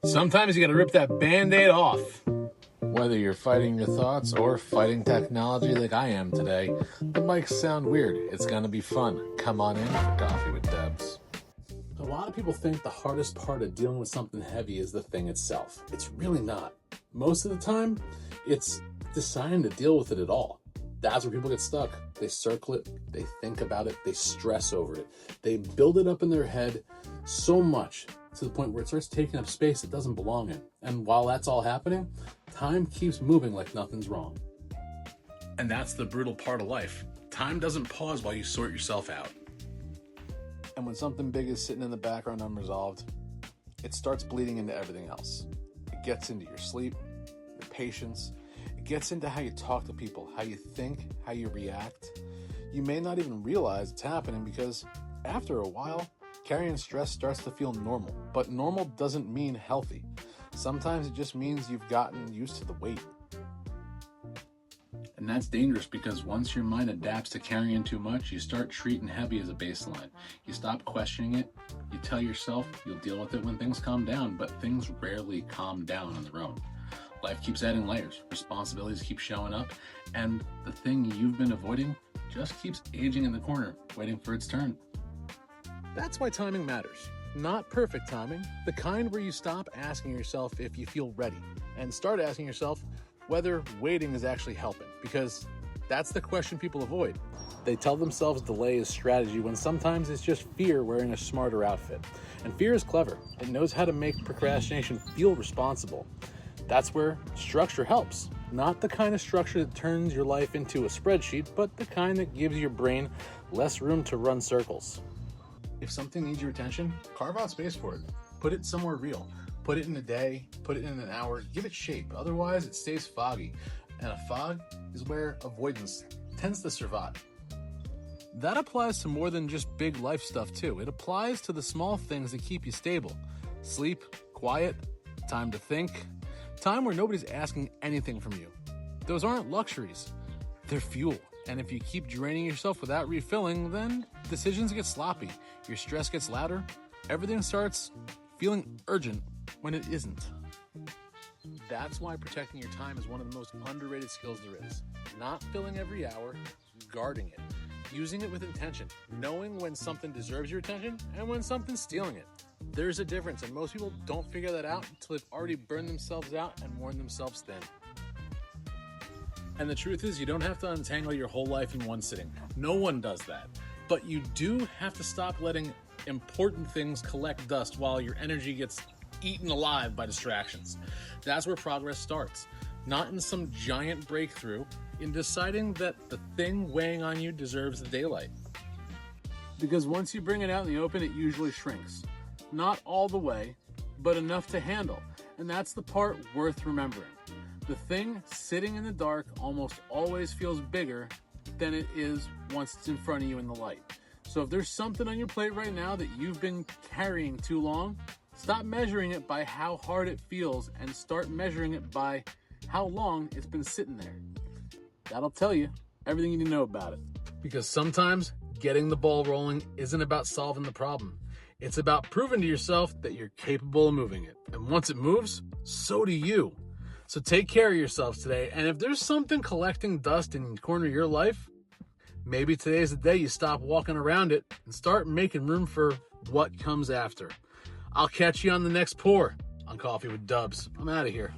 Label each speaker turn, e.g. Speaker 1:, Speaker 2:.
Speaker 1: Sometimes you gotta rip that Band-Aid off.
Speaker 2: Whether you're fighting your thoughts or fighting technology like I am today, the mics sound weird. It's gonna be fun. Come on in for Coffee with Debs.
Speaker 3: A lot of people think the hardest part of dealing with something heavy is the thing itself. It's really not. Most of the time, it's deciding to deal with it at all. That's where people get stuck. They circle it, they think about it, they stress over it. They build it up in their head so much to the point where it starts taking up space it doesn't belong in. And while that's all happening, time keeps moving like nothing's wrong.
Speaker 1: And that's the brutal part of life. Time doesn't pause while you sort yourself out.
Speaker 2: And when something big is sitting in the background unresolved, it starts bleeding into everything else. It gets into your sleep, your patience. It gets into how you talk to people, how you think, how you react. You may not even realize it's happening because after a while, carrying stress starts to feel normal. But normal doesn't mean healthy. Sometimes it just means you've gotten used to the weight.
Speaker 1: And that's dangerous because once your mind adapts to carrying too much, you start treating heavy as a baseline. You stop questioning it. You tell yourself you'll deal with it when things calm down, but things rarely calm down on their own. Life keeps adding layers, responsibilities keep showing up, and the thing you've been avoiding just keeps aging in the corner, waiting for its turn.
Speaker 2: That's why timing matters. Not perfect timing, the kind where you stop asking yourself if you feel ready and start asking yourself whether waiting is actually helping, because that's the question people avoid. They tell themselves delay is strategy when sometimes it's just fear wearing a smarter outfit. And fear is clever. It knows how to make procrastination feel responsible. That's where structure helps. Not the kind of structure that turns your life into a spreadsheet, but the kind that gives your brain less room to run circles.
Speaker 1: If something needs your attention, carve out space for it. Put it somewhere real. Put it in a day, put it in an hour, give it shape. Otherwise, it stays foggy. And a fog is where avoidance tends to survive.
Speaker 2: That applies to more than just big life stuff too. It applies to the small things that keep you stable. Sleep, quiet, time to think, time where nobody's asking anything from you. Those aren't luxuries, they're fuel. And if you keep draining yourself without refilling, then decisions get sloppy, your stress gets louder, everything starts feeling urgent when it isn't. That's why protecting your time is one of the most underrated skills there is. Not filling every hour, guarding it, using it with intention, knowing when something deserves your attention and when something's stealing it. There's a difference, and most people don't figure that out until they've already burned themselves out and worn themselves thin. And the truth is, you don't have to untangle your whole life in one sitting. No one does that. But you do have to stop letting important things collect dust while your energy gets eaten alive by distractions. That's where progress starts. Not in some giant breakthrough, in deciding that the thing weighing on you deserves the daylight. Because once you bring it out in the open, it usually shrinks. Not all the way, but enough to handle. And that's the part worth remembering. The thing sitting in the dark almost always feels bigger than it is once it's in front of you in the light. So if there's something on your plate right now that you've been carrying too long, stop measuring it by how hard it feels and start measuring it by how long it's been sitting there. That'll tell you everything you need to know about it. Because sometimes getting the ball rolling isn't about solving the problem. It's about proving to yourself that you're capable of moving it. And once it moves, so do you. So take care of yourselves today. And if there's something collecting dust in the corner of your life, maybe today's the day you stop walking around it and start making room for what comes after. I'll catch you on the next pour on Coffee with Dubs. I'm out of here.